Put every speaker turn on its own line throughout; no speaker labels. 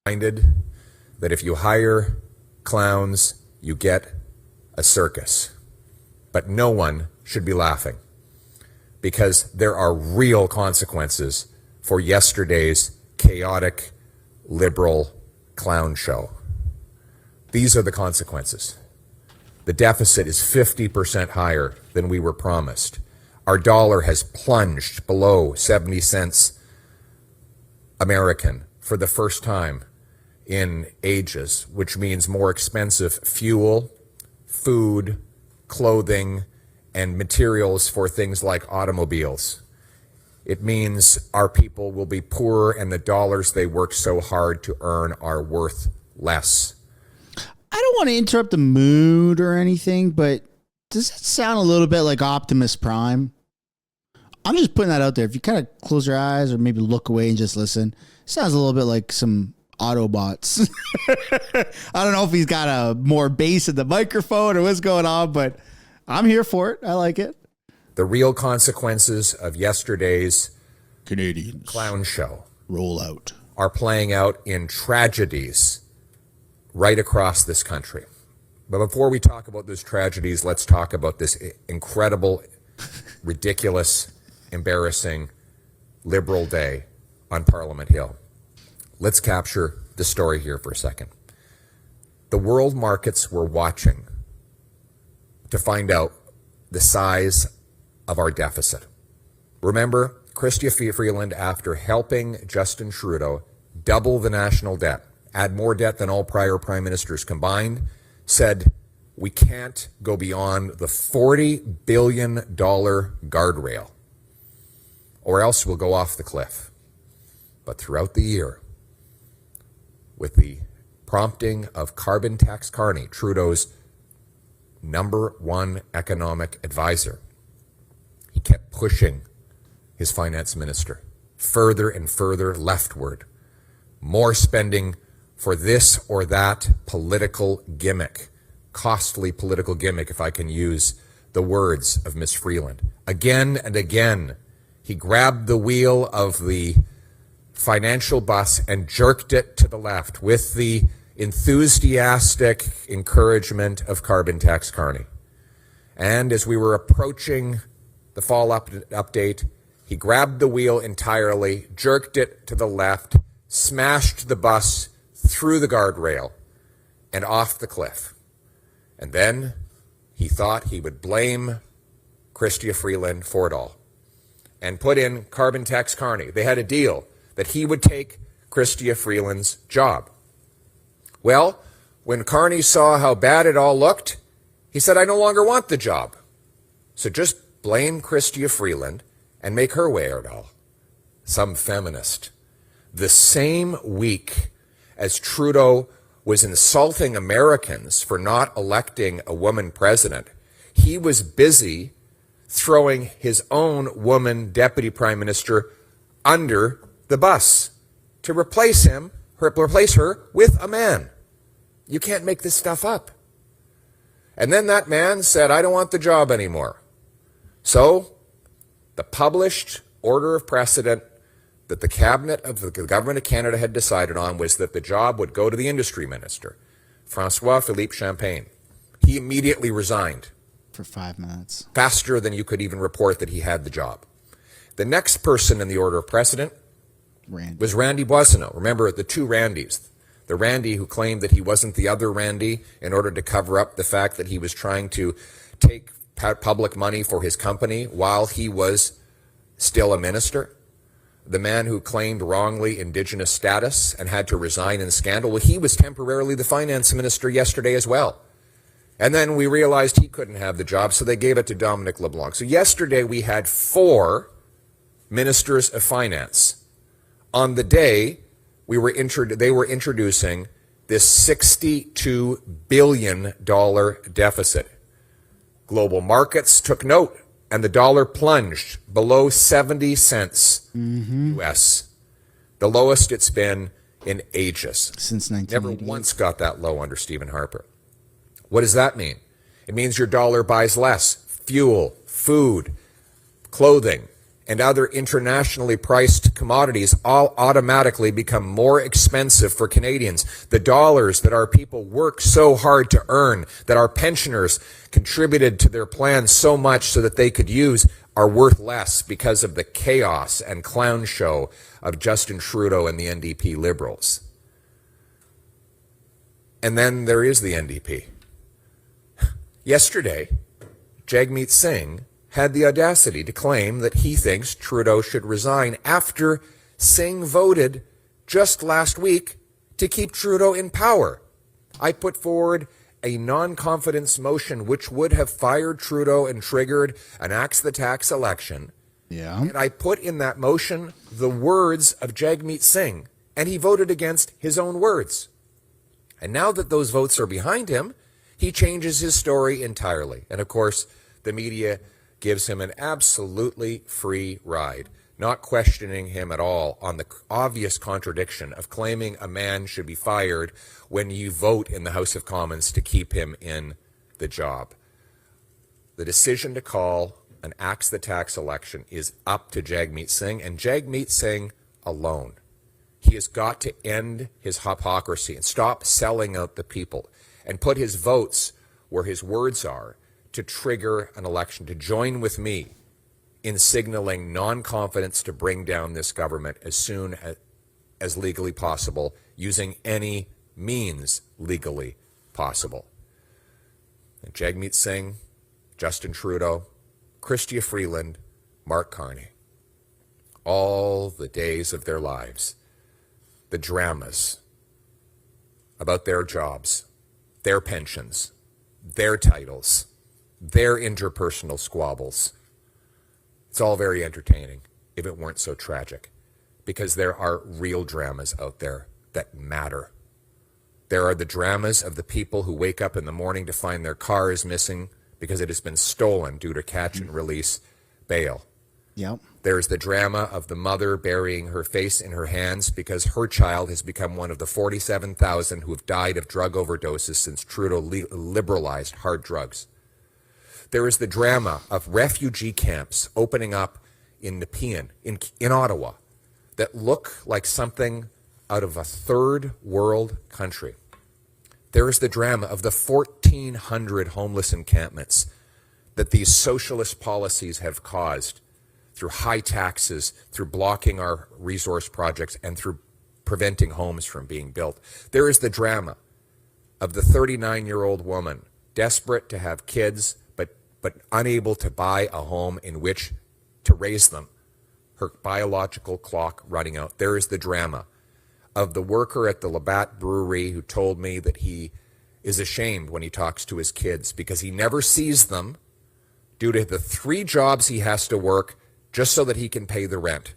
reminded that if you hire clowns, you get a circus. But no one should be laughing, because there are real consequences for yesterday's chaotic liberal clown show. These are the consequences. The deficit is 50% higher than we were promised. Our dollar has plunged below 70 cents American for the first time in ages, which means more expensive fuel, food, clothing, and materials for things like automobiles. It means our people will be poorer and the dollars they work so hard to earn are worth less.
I don't want to interrupt the mood or anything, but does that sound a little bit like Optimus Prime? I'm just putting that out there. If you kind of close your eyes or maybe look away and just listen, it sounds a little bit like some Autobots. I don't know if he's got a more bass in the microphone or what's going on, but I'm here for it. I like it.
The real consequences of yesterday's
Canadians
clown show
roll out
are playing out in tragedies right across this country. But before we talk about those tragedies, let's talk about this incredible, ridiculous, embarrassing Liberal Day on Parliament Hill. Let's capture the story here for a second. The world markets were watching to find out the size of our deficit. Remember, Chrystia Freeland, after helping Justin Trudeau double the national debt, add more debt than all prior prime ministers combined, said, we can't go beyond the $40 billion guardrail, or else we'll go off the cliff. But throughout the year, with the prompting of Carbon Tax Carney, Trudeau's #1 economic advisor, he kept pushing his finance minister further and further leftward. More spending for this or that political gimmick, costly political gimmick, if I can use the words of Ms. Freeland. Again and again, he grabbed the wheel of the financial bus and jerked it to the left with the enthusiastic encouragement of Carbon Tax Carney. And as we were approaching the fall update, he grabbed the wheel entirely, jerked it to the left, smashed the bus through the guardrail and off the cliff. And then he thought he would blame Chrystia Freeland for it all and put in Carbon Tax Carney. They had a deal that he would take Chrystia Freeland's job. Well, when Carney saw how bad it all looked, he said, I no longer want the job. So just blame Chrystia Freeland and make her wear it all. Some feminist. The same week as Trudeau was insulting Americans for not electing a woman president, he was busy throwing his own woman deputy prime minister under the bus to replace her with a man. You can't make this stuff up. And then that man said, I don't want the job anymore. So the published order of precedent that the cabinet of the government of Canada had decided on was that the job would go to the industry minister, François-Philippe Champagne. He immediately resigned.
for 5 minutes.
Faster than you could even report that he had the job. The next person in the order of precedent was Randy Boissonnault. Remember the two Randys. The Randy who claimed that he wasn't the other Randy in order to cover up the fact that he was trying to take public money for his company while he was still a minister. The man who claimed wrongly Indigenous status and had to resign in scandal. Well, he was temporarily the finance minister yesterday as well. And then we realized he couldn't have the job, so they gave it to Dominic LeBlanc. So yesterday we had 4 ministers of finance. On the day they were introducing this $62 billion deficit. Global markets took note, and the dollar plunged below 70 cents US. The lowest it's been in ages.
Since 1988.
Never once got that low under Stephen Harper. What does that mean? It means your dollar buys less fuel, food, clothing, and other internationally priced commodities all automatically become more expensive for Canadians. The dollars that our people work so hard to earn, that our pensioners contributed to their plans so much so that they could use, are worth less because of the chaos and clown show of Justin Trudeau and the NDP Liberals. And then there is the NDP. Yesterday, Jagmeet Singh had the audacity to claim that he thinks Trudeau should resign after Singh voted just last week to keep Trudeau in power. I put forward a non-confidence motion which would have fired Trudeau and triggered an axe the tax election.
Yeah.
And I put in that motion the words of Jagmeet Singh, and he voted against his own words. And now that those votes are behind him, he changes his story entirely. And of course, the media gives him an absolutely free ride, not questioning him at all on the obvious contradiction of claiming a man should be fired when you vote in the House of Commons to keep him in the job. The decision to call an axe the tax election is up to Jagmeet Singh, and Jagmeet Singh alone. He has got to end his hypocrisy and stop selling out the people and put his votes where his words are, to trigger an election, to join with me in signaling non-confidence to bring down this government as soon as legally possible, using any means legally possible. And Jagmeet Singh, Justin Trudeau, Chrystia Freeland, Mark Carney, all the days of their lives, the dramas about their jobs, their pensions, their titles, their interpersonal squabbles. It's all very entertaining if it weren't so tragic, because there are real dramas out there that matter. There are the dramas of the people who wake up in the morning to find their car is missing because it has been stolen due to catch and release bail.
Yep.
There's the drama of the mother burying her face in her hands because her child has become one of the 47,000 who have died of drug overdoses since Trudeau liberalized hard drugs. There is the drama of refugee camps opening up in Nepean, in Ottawa, that look like something out of a third world country. There is the drama of the 1,400 homeless encampments that these socialist policies have caused through high taxes, through blocking our resource projects, and through preventing homes from being built. There is the drama of the 39-year-old woman desperate to have kids, but unable to buy a home in which to raise them, her biological clock running out. There is the drama of the worker at the Labatt Brewery who told me that he is ashamed when he talks to his kids because he never sees them due to the 3 jobs he has to work just so that he can pay the rent.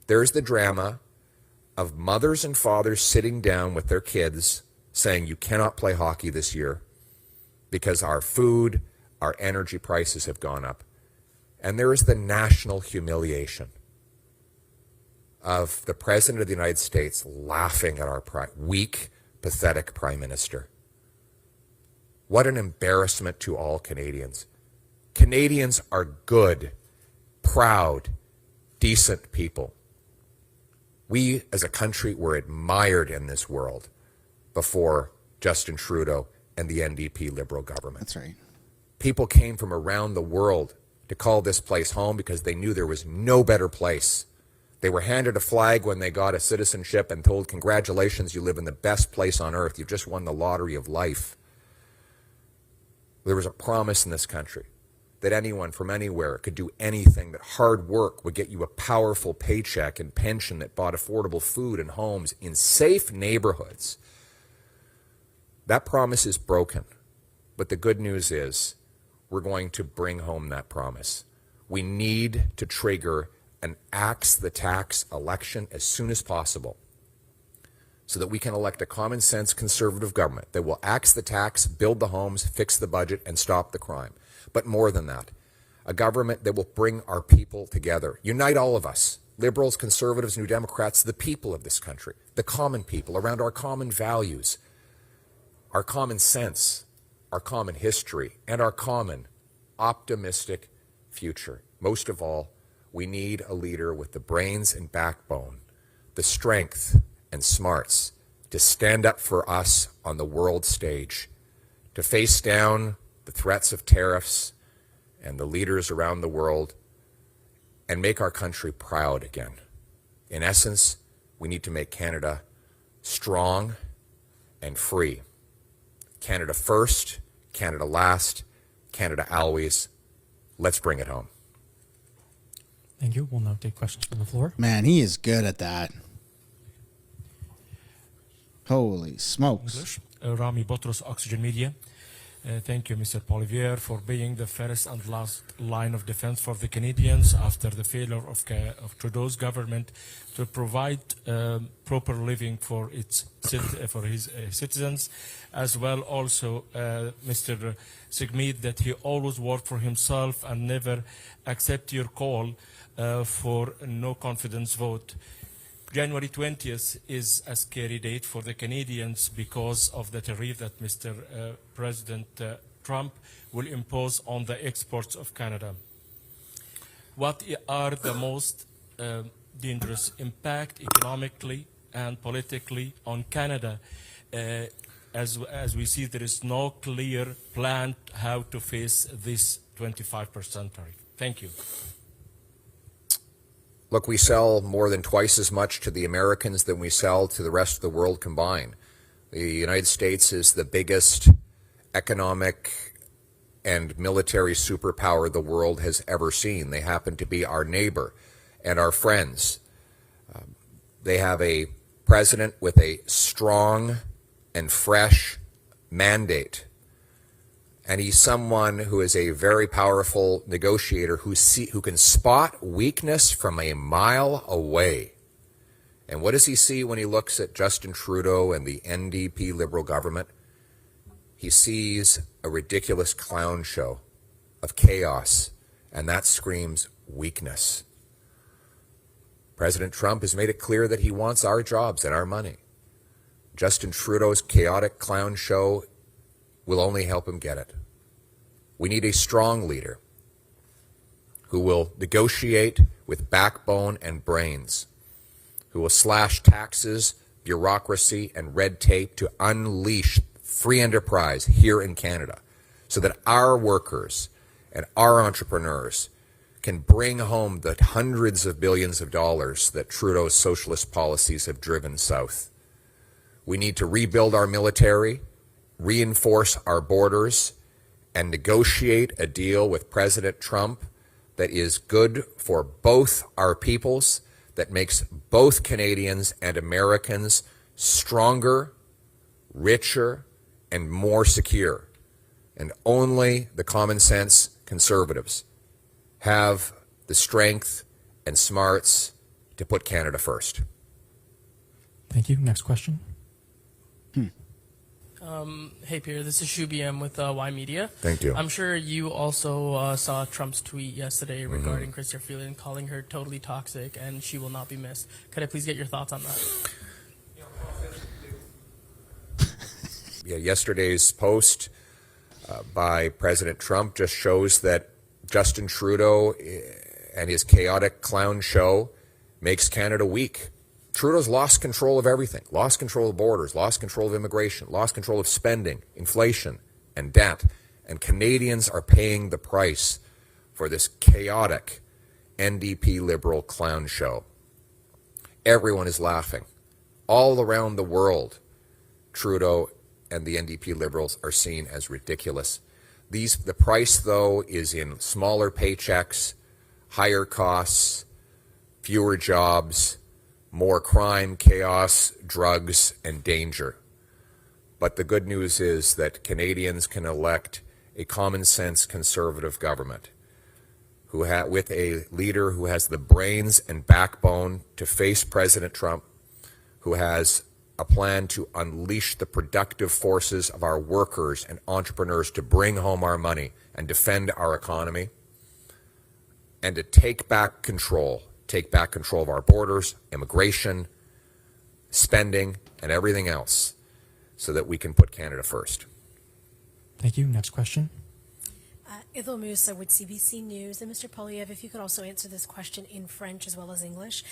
There's the drama of mothers and fathers sitting down with their kids saying, you cannot play hockey this year because our food, our energy prices have gone up. And there is the national humiliation of the President of the United States laughing at our weak, pathetic Prime Minister. What an embarrassment to all Canadians. Canadians are good, proud, decent people. We as a country were admired in this world before Justin Trudeau and the NDP Liberal government.
That's right.
People came from around the world to call this place home because they knew there was no better place. They were handed a flag when they got a citizenship and told, congratulations, you live in the best place on earth. You've just won the lottery of life. There was a promise in this country that anyone from anywhere could do anything, that hard work would get you a powerful paycheck and pension that bought affordable food and homes in safe neighborhoods. That promise is broken. But the good news is we're going to bring home that promise. We need to trigger an axe the tax election as soon as possible so that we can elect a common sense conservative government that will axe the tax, build the homes, fix the budget, and stop the crime. But more than that, a government that will bring our people together, unite all of us, Liberals, Conservatives, New Democrats, the people of this country, the common people around our common values, our common sense, our common history, and our common optimistic future. Most of all, We need a leader with the brains and backbone, the strength and smarts to stand up for us on the world stage, to face down the threats of tariffs and the leaders around the world and make our country proud again. In essence, we need to make Canada strong and free. Canada first, Canada last, Canada always. Let's bring it home.
Thank you. We'll now take questions from the floor.
Man, he is good at that. Holy smokes.
English. Rami Botros, Oxygen Media. Thank you, Mr. Poilievre, for being the first and last line of defense for the Canadians after the failure of Trudeau's government to provide proper living for his citizens, as well also Mr. Sigmead, that he always worked for himself and never accept your call for no confidence vote. January 20th is a scary date for the Canadians because of the tariff that Mr. President Trump will impose on the exports of Canada. What are the most dangerous impact economically and politically on Canada? As we see, there is no clear plan how to face this 25% tariff. Thank you.
Look, we sell more than twice as much to the Americans than we sell to the rest of the world combined. The United States is the biggest economic and military superpower the world has ever seen. They happen to be our neighbor and our friends. They have a president with a strong and fresh mandate. And he's someone who is a very powerful negotiator who can spot weakness from a mile away. And what does he see when he looks at Justin Trudeau and the NDP Liberal government? He sees a ridiculous clown show of chaos, and that screams weakness. President Trump has made it clear that he wants our jobs and our money. Justin Trudeau's chaotic clown show will only help him get it. We need a strong leader who will negotiate with backbone and brains, who will slash taxes, bureaucracy, and red tape to unleash free enterprise here in Canada so that our workers and our entrepreneurs can bring home the hundreds of billions of dollars that Trudeau's socialist policies have driven south. We need to rebuild our military, reinforce our borders, and negotiate a deal with President Trump that is good for both our peoples, that makes both Canadians and Americans stronger, richer, and more secure. And only the common sense conservatives have the strength and smarts to put Canada first.
Thank you. Next question.
Hey, Pierre, this is Shubiam with Y Media.
Thank you.
I'm sure you also saw Trump's tweet yesterday regarding Chrystia Freeland, calling her totally toxic and she will not be missed. Could I please get your thoughts on that?
Yeah, yesterday's post by President Trump just shows that Justin Trudeau and his chaotic clown show makes Canada weak. Trudeau's lost control of everything, lost control of borders, lost control of immigration, lost control of spending, inflation, and debt. And Canadians are paying the price for this chaotic NDP Liberal clown show. Everyone is laughing. All around the world, Trudeau and the NDP Liberals are seen as ridiculous. The price, though, is in smaller paychecks, higher costs, fewer jobs, more crime, chaos, drugs, and danger. But the good news is that Canadians can elect a common-sense conservative government with a leader who has the brains and backbone to face President Trump, who has a plan to unleash the productive forces of our workers and entrepreneurs to bring home our money and defend our economy, and to take back control of our borders, immigration, spending, and everything else so that we can put Canada first.
Thank you. Next question.
Ethel Musa with CBC News. And Mr. Poilievre, if you could also answer this question in French as well as English.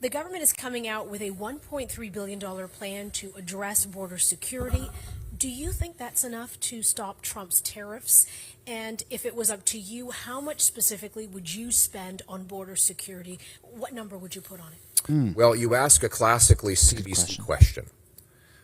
The government is coming out with a $1.3 billion plan to address border security. Do you think that's enough to stop Trump's tariffs? And if it was up to you, how much specifically would you spend on border security? What number would you put on it?
Well, you ask a classically CBC question,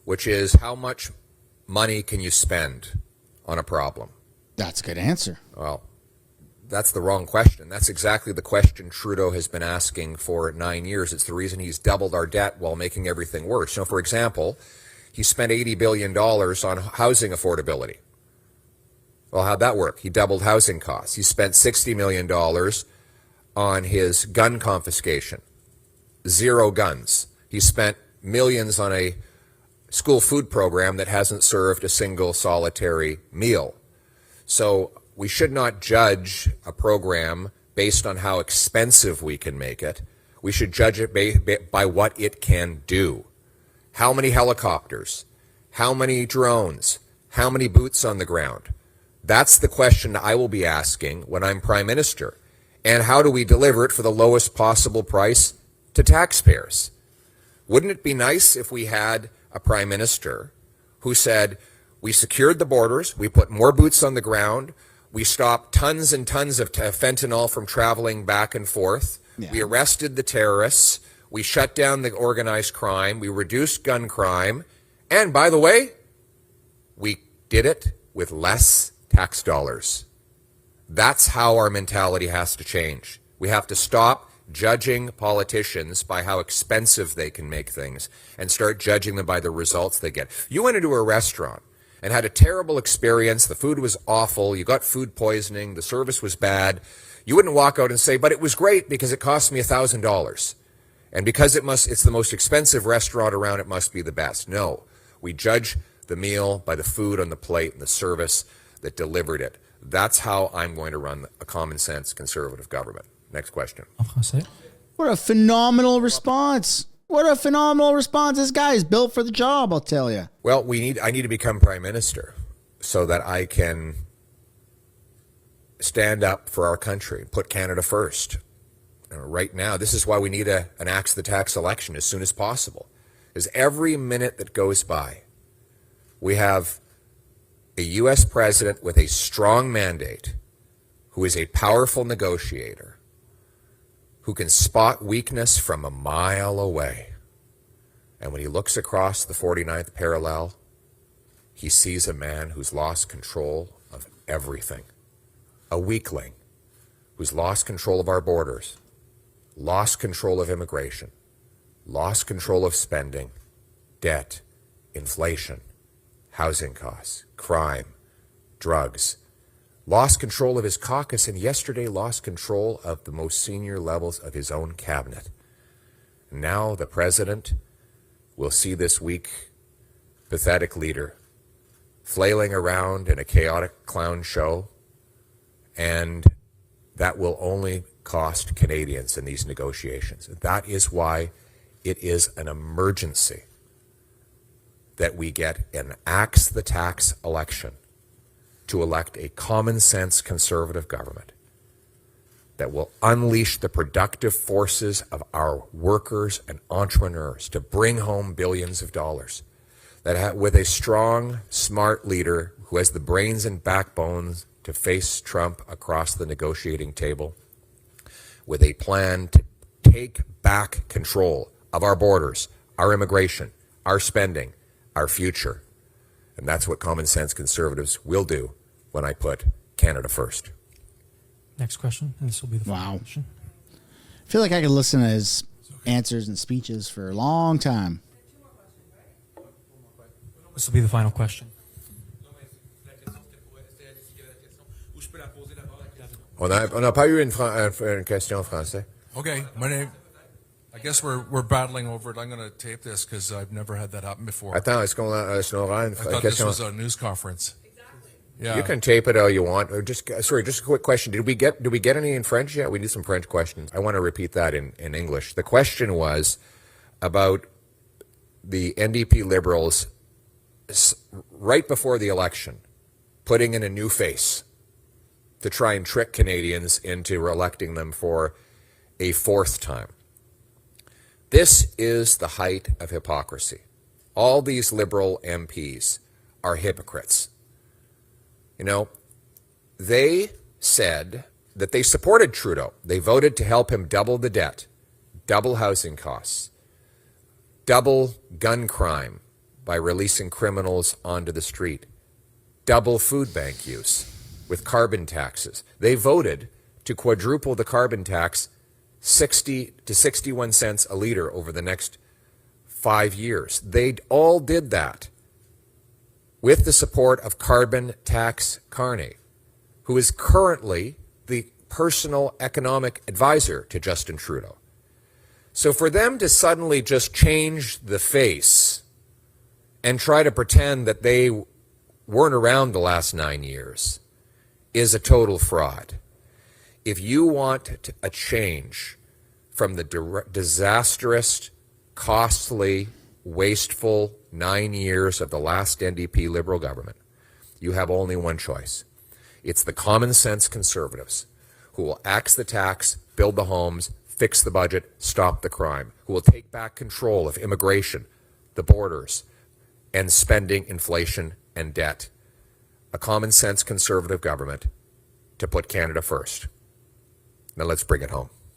which is how much money can you spend on a problem?
That's a good answer.
Well, that's the wrong question. That's exactly the question Trudeau has been asking for 9 years. It's the reason he's doubled our debt while making everything worse. So, for example, he spent $80 billion on housing affordability. Well, how'd that work? He doubled housing costs. He spent $60 million on his gun confiscation. 0 guns. He spent millions on a school food program that hasn't served a single solitary meal. So we should not judge a program based on how expensive we can make it. We should judge it by what it can do. How many helicopters? How many drones? How many boots on the ground? That's the question I will be asking when I'm Prime Minister. And how do we deliver it for the lowest possible price to taxpayers? Wouldn't it be nice if we had a Prime Minister who said, we secured the borders, we put more boots on the ground, we stopped tons and tons of fentanyl from traveling back and forth, we arrested the terrorists, we shut down the organized crime, we reduced gun crime, and by the way, we did it with less tax dollars. That's how our mentality has to change. We have to stop judging politicians by how expensive they can make things and start judging them by the results they get. You went into a restaurant and had a terrible experience. The food was awful. You got food poisoning. The service was bad. You wouldn't walk out and say, but it was great because it cost me $1,000. And because it's the most expensive restaurant around, it must be the best. No, we judge the meal by the food on the plate and the service that delivered it. That's how I'm going to run a common sense conservative government. Next question.
En français.
What a phenomenal response. What a phenomenal response. This guy is built for the job, I'll tell you.
Well, I need to become Prime Minister so that I can stand up for our country, put Canada first. Right now, this is why we need an axe the tax election as soon as possible. Because every minute that goes by, we have a U.S. president with a strong mandate who is a powerful negotiator, who can spot weakness from a mile away. And when he looks across the 49th parallel, he sees a man who's lost control of everything. A weakling who's lost control of our borders, lost control of immigration, lost control of spending, debt, inflation, housing costs, crime, drugs, lost control of his caucus, and yesterday lost control of the most senior levels of his own cabinet. Now the president will see this weak, pathetic leader flailing around in a chaotic clown show, and that will only cost Canadians in these negotiations. That is why it is an emergency that we get an axe the tax election to elect a common sense conservative government that will unleash the productive forces of our workers and entrepreneurs to bring home billions of dollars. That with a strong, smart leader who has the brains and backbones to face Trump across the negotiating table, with a plan to take back control of our borders, our immigration, our spending, our future. And that's what common sense conservatives will do when I put Canada first.
Next question, and this will be the final question.
I feel like I could listen to his answers and speeches for a long time.
This will be the final question.
On n'a pas eu une question en français.
Okay, my name. I guess we're battling over it. I'm going to tape this because I've never had that happen before.
Attends, est-ce qu'on aura une
I thought this
question?
was a news conference. Yeah.
You can tape it all you want. Or just a quick question. Did we get any in French yet? We need some French questions. I want to repeat that in English. The question was about the NDP Liberals right before the election, putting in a new face to try and trick Canadians into electing them for a fourth time. This is the height of hypocrisy. All these Liberal MPs are hypocrites. You know, they said that they supported Trudeau. They voted to help him double the debt, double housing costs, double gun crime by releasing criminals onto the street, double food bank use with carbon taxes. They voted to quadruple the carbon tax 60 to 61 cents a litre over the next 5 years. They all did that with the support of Carbon Tax Carney, who is currently the personal economic advisor to Justin Trudeau. So for them to suddenly just change the face and try to pretend that they weren't around the last 9 years is a total fraud. If you want a change from the disastrous, costly, wasteful 9 years of the last NDP Liberal government, you have only one choice. It's the common sense Conservatives who will axe the tax, build the homes, fix the budget, stop the crime, who will take back control of immigration, the borders, and spending, inflation, and debt. A common sense Conservative government to put Canada first. Now let's bring it home.